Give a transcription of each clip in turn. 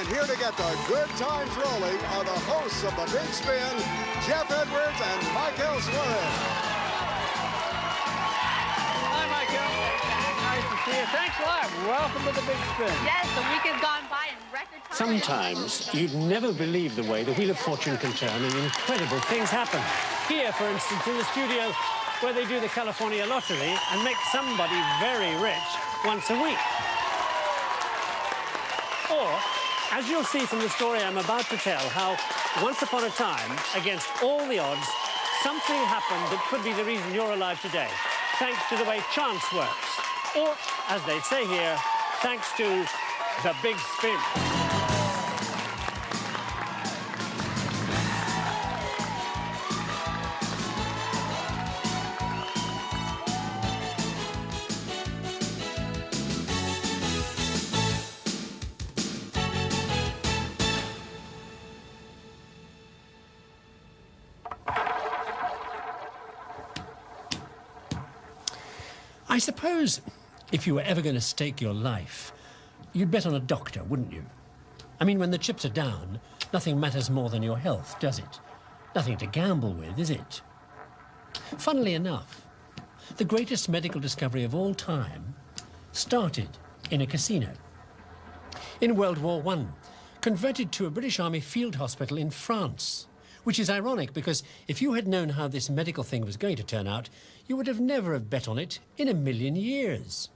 And here to get the good times rolling are the hosts of The Big Spin, Jeff Edwards and Michael Suarez. Hi, Michael. Nice to see you. Thanks a lot. Welcome to The Big Spin. Yes, the week has gone by in record time. Sometimes you'd never believe the way the Wheel of Fortune can turn and incredible things happen. Here, for instance, in the studio, where they do the California lottery and make somebody very rich once a week. Or, as you'll see from the story I'm about to tell, how once upon a time, against all the odds, something happened that could be the reason you're alive today, thanks to the way chance works. Or, as they say here, thanks to The Big Spin. I suppose if you were ever going to stake your life, you'd bet on a doctor, wouldn't you? I mean, when the chips are down, nothing matters more than your health, does it? Nothing to gamble with, is it? Funnily enough, the greatest medical discovery of all time started in a casino. In World War I, converted to a British Army field hospital in France, which is ironic because if you had known how this medical thing was going to turn out, you would have never have bet on it in a million years.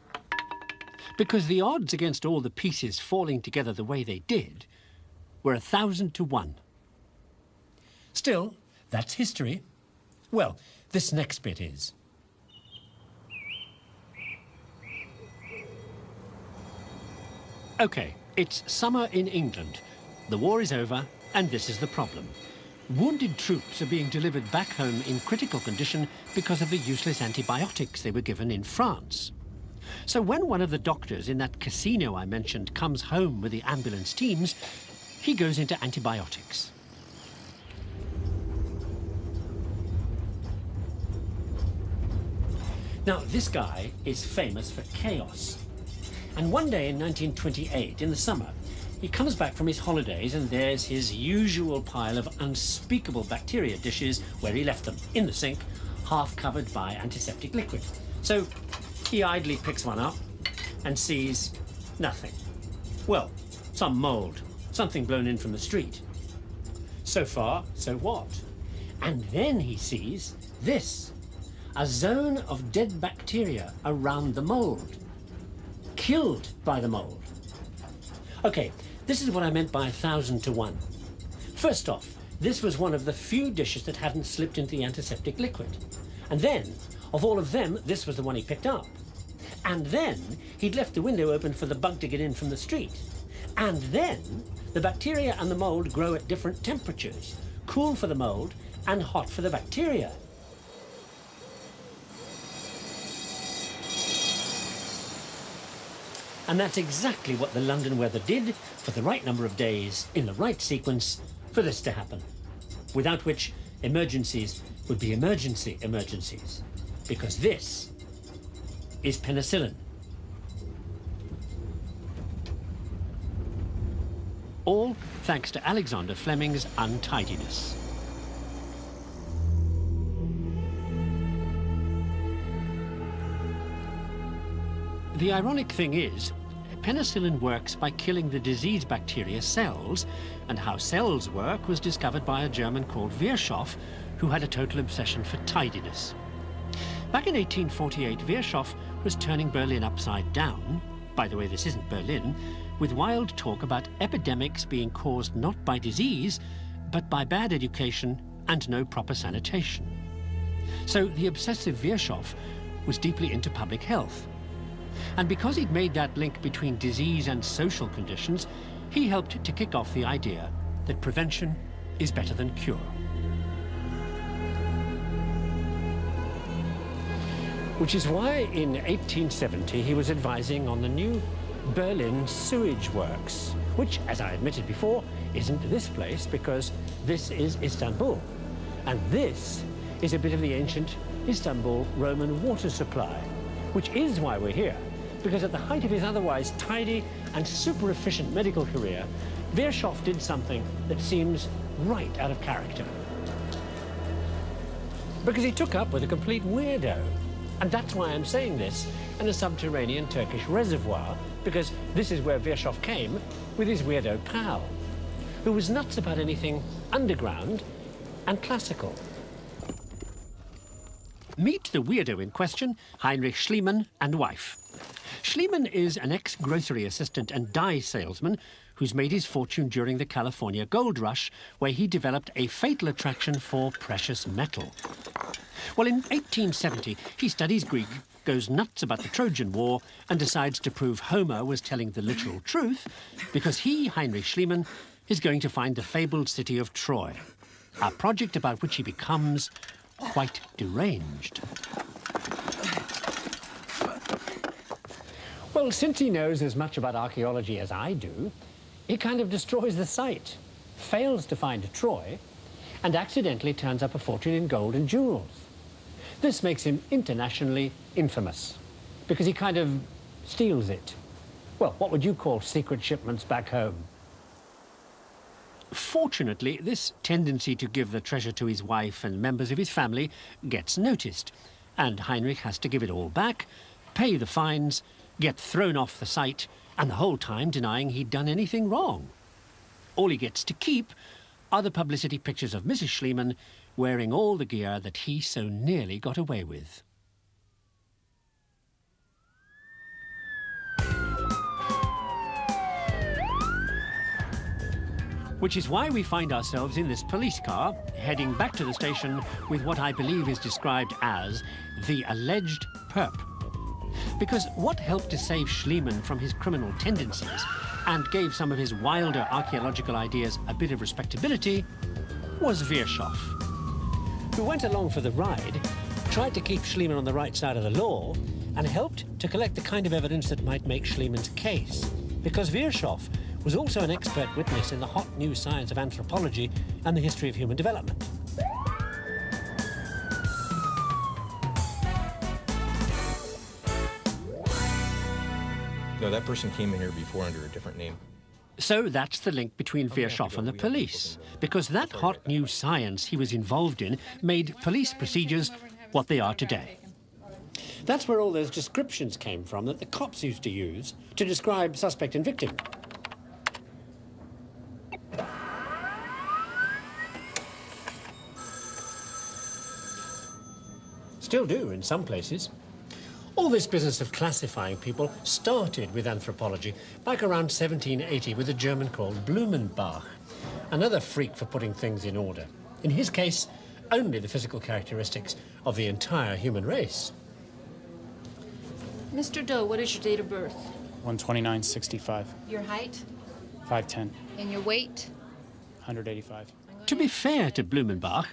Because the odds against all the pieces falling together the way they did were 1,000 to 1. Still, that's history. Well, this next bit is. OK, it's summer in England. The war is over, and this is the problem. Wounded troops are being delivered back home in critical condition because of the useless antibiotics they were given in France. So when one of the doctors in that casino I mentioned comes home with the ambulance teams, he goes into antibiotics. Now, this guy is famous for chaos. And one day in 1928, in the summer, he comes back from his holidays and there's his usual pile of unspeakable bacteria dishes where he left them, in the sink, half covered by antiseptic liquid. So he idly picks one up and sees nothing. Well, some mold, something blown in from the street. So far, so what? And then he sees this, a zone of dead bacteria around the mold, killed by the mold. Okay, this is what I meant by 1,000 to 1. First off, this was one of the few dishes that hadn't slipped into the antiseptic liquid. And then, of all of them, this was the one he picked up. And then, he'd left the window open for the bug to get in from the street. And then, the bacteria and the mold grow at different temperatures, cool for the mold and hot for the bacteria. And that's exactly what the London weather did for the right number of days in the right sequence for this to happen. Without which emergencies would be emergencies. Because this is penicillin. All thanks to Alexander Fleming's untidiness. The ironic thing is, penicillin works by killing the disease bacteria cells, and how cells work was discovered by a German called Virchow, who had a total obsession for tidiness. Back in 1848, Virchow was turning Berlin upside down. By the way, this isn't Berlin, with wild talk about epidemics being caused not by disease, but by bad education and no proper sanitation. So the obsessive Virchow was deeply into public health. And because he'd made that link between disease and social conditions, he helped to kick off the idea that prevention is better than cure. Which is why in 1870 he was advising on the new Berlin sewage works, which, as I admitted before, isn't this place because this is Istanbul. And this is a bit of the ancient Istanbul Roman water supply, which is why we're here, because at the height of his otherwise tidy and super efficient medical career, Virchow did something that seems right out of character. Because he took up with a complete weirdo. And that's why I'm saying this in a subterranean Turkish reservoir, because this is where Virchow came with his weirdo pal, who was nuts about anything underground and classical. Meet the weirdo in question, Heinrich Schliemann and wife. Schliemann is an ex-grocery assistant and dye salesman who's made his fortune during the California gold rush, where he developed a fatal attraction for precious metal. Well, in 1870, he studies Greek, goes nuts about the Trojan War, and decides to prove Homer was telling the literal truth, because he, Heinrich Schliemann, is going to find the fabled city of Troy, a project about which he becomes quite deranged. Well, since he knows as much about archaeology as I do, he kind of destroys the site, fails to find Troy, and accidentally turns up a fortune in gold and jewels. This makes him internationally infamous, because he kind of steals it. Well, what would you call secret shipments back home? Fortunately, this tendency to give the treasure to his wife and members of his family gets noticed, and Heinrich has to give it all back, pay the fines, get thrown off the site, and the whole time denying he'd done anything wrong. All he gets to keep are the publicity pictures of Mrs. Schliemann wearing all the gear that he so nearly got away with. Which is why we find ourselves in this police car, heading back to the station with what I believe is described as the alleged perp. Because what helped to save Schliemann from his criminal tendencies and gave some of his wilder archaeological ideas a bit of respectability was Virchow, who went along for the ride, tried to keep Schliemann on the right side of the law, and helped to collect the kind of evidence that might make Schliemann's case. Because Virchow was also an expert witness in the hot new science of anthropology and the history of human development. No, that person came in here before under a different name. So that's the link between Virchow and the police, because that hot new science he was involved in made police procedures what they are today. That's where all those descriptions came from that the cops used to use to describe suspect and victim. Still do in some places. All this business of classifying people started with anthropology back around 1780 with a German called Blumenbach, another freak for putting things in order. In his case, only the physical characteristics of the entire human race. Mr. Doe, what is your date of birth? 129.65. Your height? 5'10". And your weight? 185. To be fair to Blumenbach,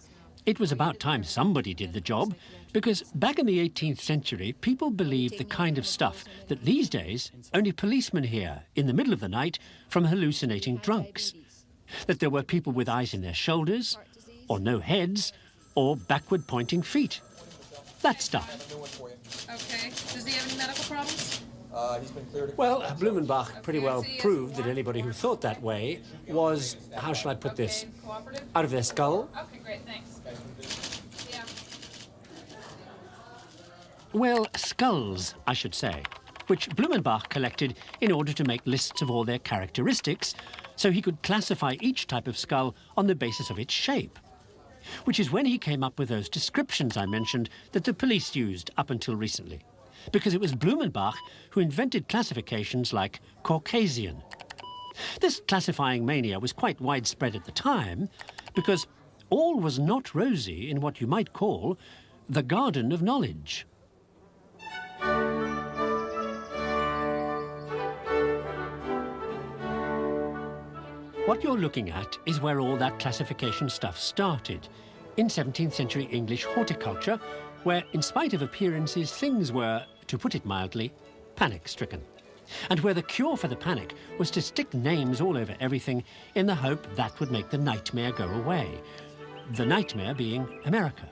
it was about time somebody did the job, because back in the 18th century, people believed the kind of stuff that these days only policemen hear in the middle of the night from hallucinating drunks. That there were people with eyes in their shoulders, or no heads, or backward-pointing feet. That stuff. Okay. Does he have any medical problems? He's been cleared. Well, Blumenbach pretty well proved that anybody who thought that way was, how shall I put this, out of their skull. Okay, great, thanks. Yeah. Well, skulls, I should say, which Blumenbach collected in order to make lists of all their characteristics, so he could classify each type of skull on the basis of its shape. Which is when he came up with those descriptions I mentioned that the police used up until recently. Because it was Blumenbach who invented classifications like Caucasian. This classifying mania was quite widespread at the time, because all was not rosy in what you might call the garden of knowledge. What you're looking at is where all that classification stuff started, in 17th century English horticulture, where, in spite of appearances, things were, to put it mildly, panic-stricken. And where the cure for the panic was to stick names all over everything in the hope that would make the nightmare go away. The nightmare being America.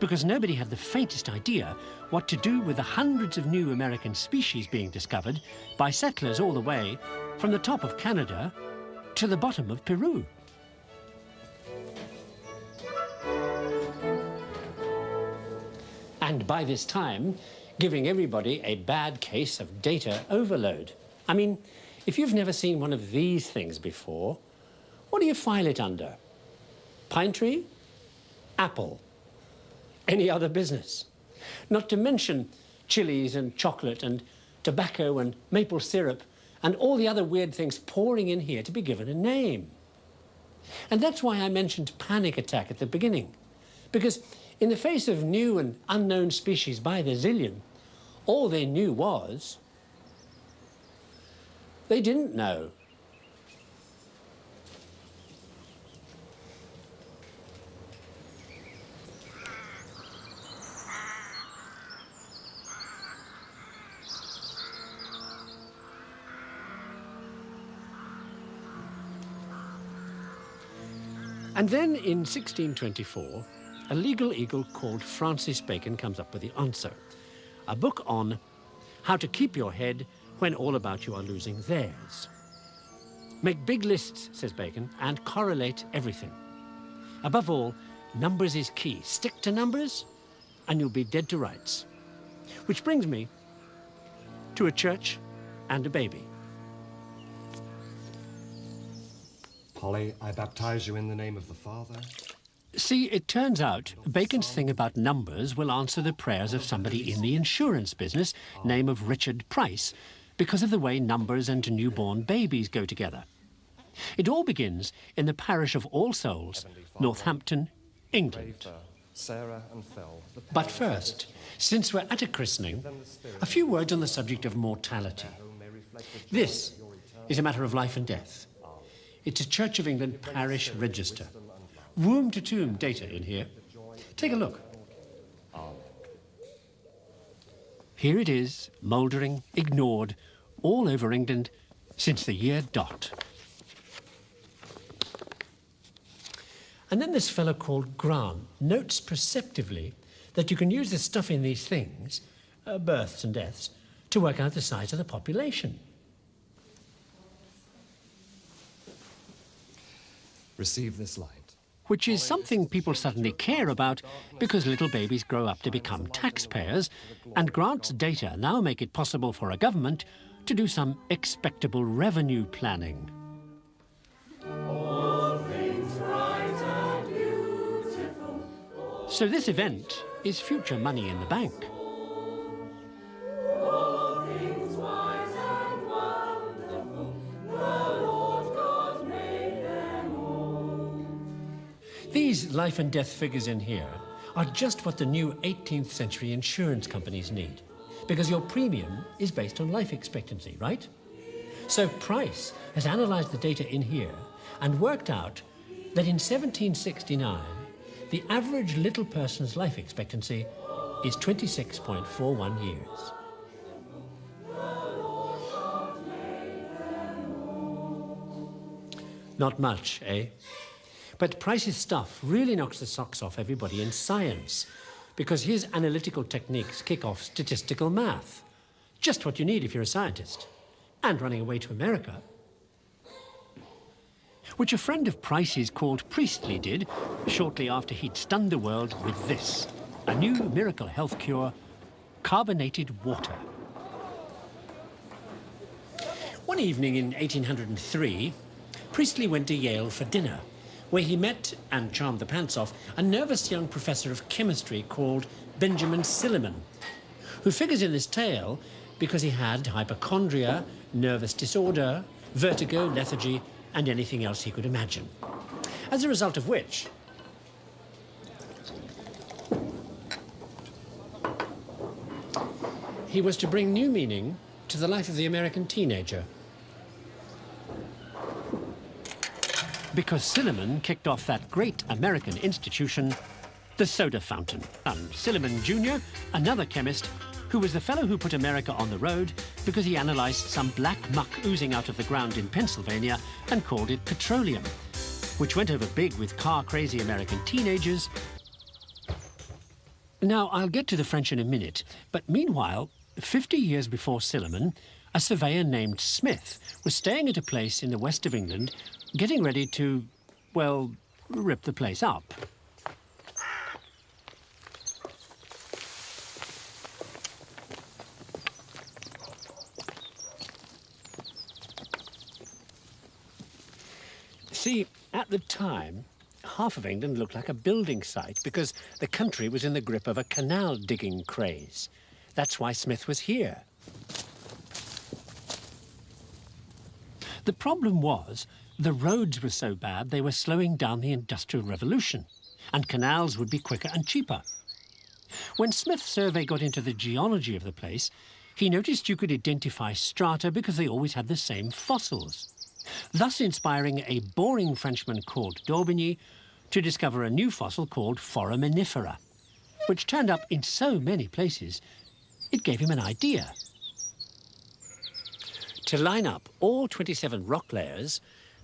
Because nobody had the faintest idea what to do with the hundreds of new American species being discovered by settlers all the way from the top of Canada to the bottom of Peru. And by this time, giving everybody a bad case of data overload. I mean, if you've never seen one of these things before, what do you file it under? Pine tree? Apple? Any other business? Not to mention chilies and chocolate and tobacco and maple syrup and all the other weird things pouring in here to be given a name. And that's why I mentioned panic attack at the beginning. Because in the face of new and unknown species by the zillion, all they knew was they didn't know. And then in 1624, a legal eagle called Francis Bacon comes up with the answer. A book on how to keep your head when all about you are losing theirs. Make big lists, says Bacon, and correlate everything. Above all, numbers is key. Stick to numbers, and you'll be dead to rights. Which brings me to a church and a baby. Polly, I baptize you in the name of the Father. See, it turns out Bacon's thing about numbers will answer the prayers of somebody in the insurance business, name of Richard Price, because of the way numbers and newborn babies go together. It all begins in the parish of All Souls, Northampton, England. Sarah and Phil. But first, since we're at a christening, a few words on the subject of mortality. This is a matter of life and death. It's a Church of England parish register. Womb-to-tomb data in here. Take a look. Here it is, mouldering, ignored, all over England since the year dot. And then this fellow called Grant notes perceptively that you can use the stuff in these things, births and deaths, to work out the size of the population. Receive this light. Which is something people suddenly care about because little babies grow up to become taxpayers, and Grant's data now make it possible for a government to do some expectable revenue planning. So this event is future money in the bank. These life and death figures in here are just what the new 18th century insurance companies need, because your premium is based on life expectancy, right? So Price has analysed the data in here and worked out that in 1769, the average little person's life expectancy is 26.41 years. Not much, eh? But Price's stuff really knocks the socks off everybody in science, because his analytical techniques kick off statistical math. Just what you need if you're a scientist. And running away to America. Which a friend of Price's called Priestley did shortly after he'd stunned the world with this. A new miracle health cure, carbonated water. One evening in 1803, Priestley went to Yale for dinner, where he met, and charmed the pants off, a nervous young professor of chemistry called Benjamin Silliman, who figures in this tale because he had hypochondria, nervous disorder, vertigo, lethargy, and anything else he could imagine. As a result of which, he was to bring new meaning to the life of the American teenager. Because Silliman kicked off that great American institution, the soda fountain. And Silliman Jr., another chemist, who was the fellow who put America on the road because he analysed some black muck oozing out of the ground in Pennsylvania and called it petroleum, which went over big with car-crazy American teenagers. Now, I'll get to the French in a minute, but meanwhile, 50 years before Silliman, a surveyor named Smith was staying at a place in the west of England, getting ready to, well, rip the place up. See, at the time, half of England looked like a building site because the country was in the grip of a canal digging craze. That's why Smith was here. The problem was, the roads were so bad they were slowing down the Industrial Revolution, and canals would be quicker and cheaper. When Smith's survey got into the geology of the place, he noticed you could identify strata because they always had the same fossils, thus inspiring a boring Frenchman called d'Aubigny to discover a new fossil called Foraminifera, which turned up in so many places, it gave him an idea. To line up all 27 rock layers,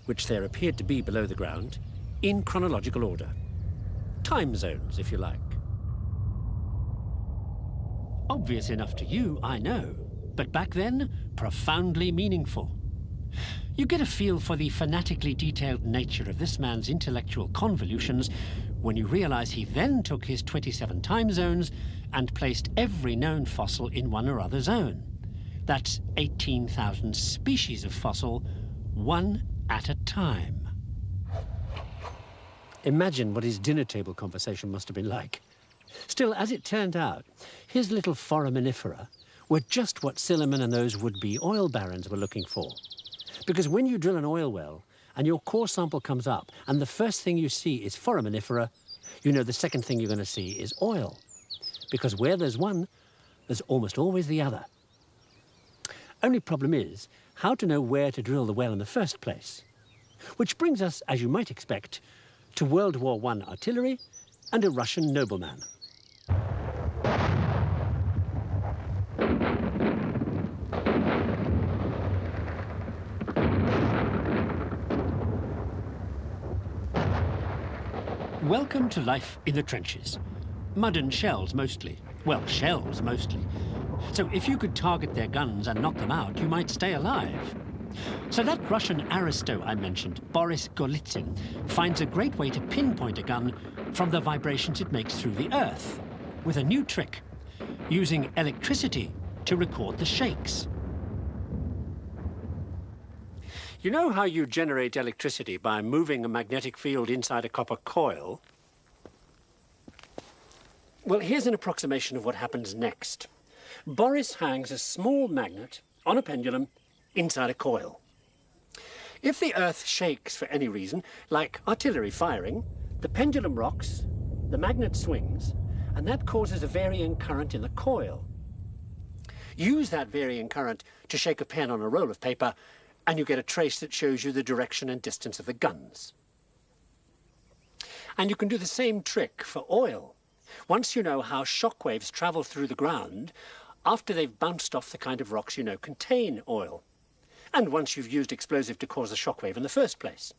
which there appeared to be below the ground, in chronological order. Time zones, if you like. Obvious enough to you, I know, but back then, profoundly meaningful. You get a feel for the fanatically detailed nature of this man's intellectual convolutions when you realize he then took his 27 time zones and placed every known fossil in one or other zone. That's 18,000 species of fossil, one at a time. Imagine what his dinner table conversation must have been like. Still, as it turned out, his little foraminifera were just what Silliman and those would-be oil barons were looking for. Because when you drill an oil well and your core sample comes up and the first thing you see is foraminifera, you know the second thing you're going to see is oil. Because where there's one, there's almost always the other. Only problem is how to know where to drill the well in the first place. Which brings us, as you might expect, to World War I artillery and a Russian nobleman. Welcome to life in the trenches. Mud and shells mostly. Well, shells mostly. So if you could target their guns and knock them out, you might stay alive. So that Russian aristo I mentioned, Boris Golitsyn, finds a great way to pinpoint a gun from the vibrations it makes through the earth, with a new trick, using electricity to record the shakes. You know how you generate electricity by moving a magnetic field inside a copper coil? Well, here's an approximation of what happens next. Boris hangs a small magnet on a pendulum inside a coil. If the earth shakes for any reason, like artillery firing, the pendulum rocks, the magnet swings, and that causes a varying current in the coil. Use that varying current to shake a pen on a roll of paper, and you get a trace that shows you the direction and distance of the guns. And you can do the same trick for oil. Once you know how shock waves travel through the ground, after they've bounced off the kind of rocks you know contain oil, and once you've used explosive to cause the shock wave in the first place.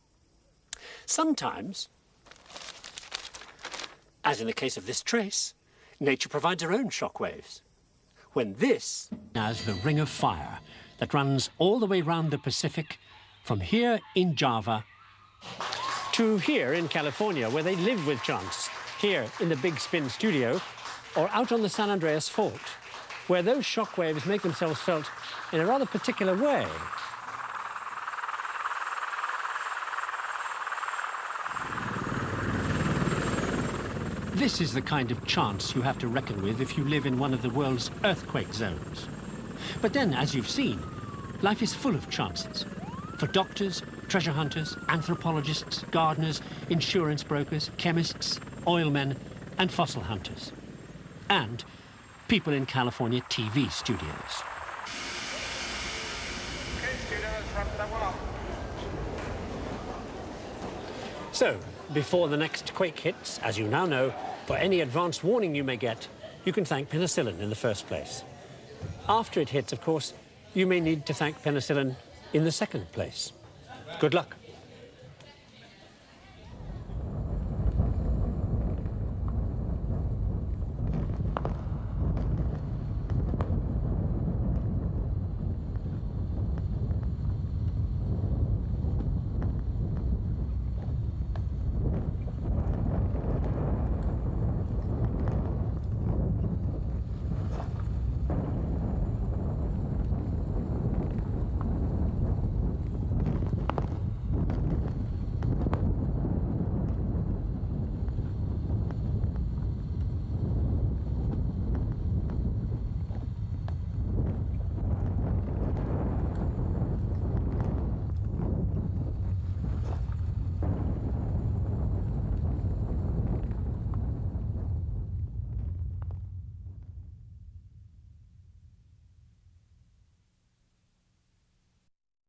Sometimes, as in the case of this trace, nature provides her own shock waves. When this has the ring of fire that runs all the way round the Pacific, from here in Java to here in California, where they live with chance, here in the Big Spin studio, or out on the San Andreas Fault, where those shock waves make themselves felt in a rather particular way. This is the kind of chance you have to reckon with if you live in one of the world's earthquake zones. But then, as you've seen, life is full of chances. For doctors, treasure hunters, anthropologists, gardeners, insurance brokers, chemists, oilmen, and fossil hunters. And people in California TV studios. Okay, students, wrap that one up. So, before the next quake hits, as you now know, for any advance warning you may get, you can thank penicillin in the first place. After it hits, of course, you may need to thank penicillin in the second place. Good luck.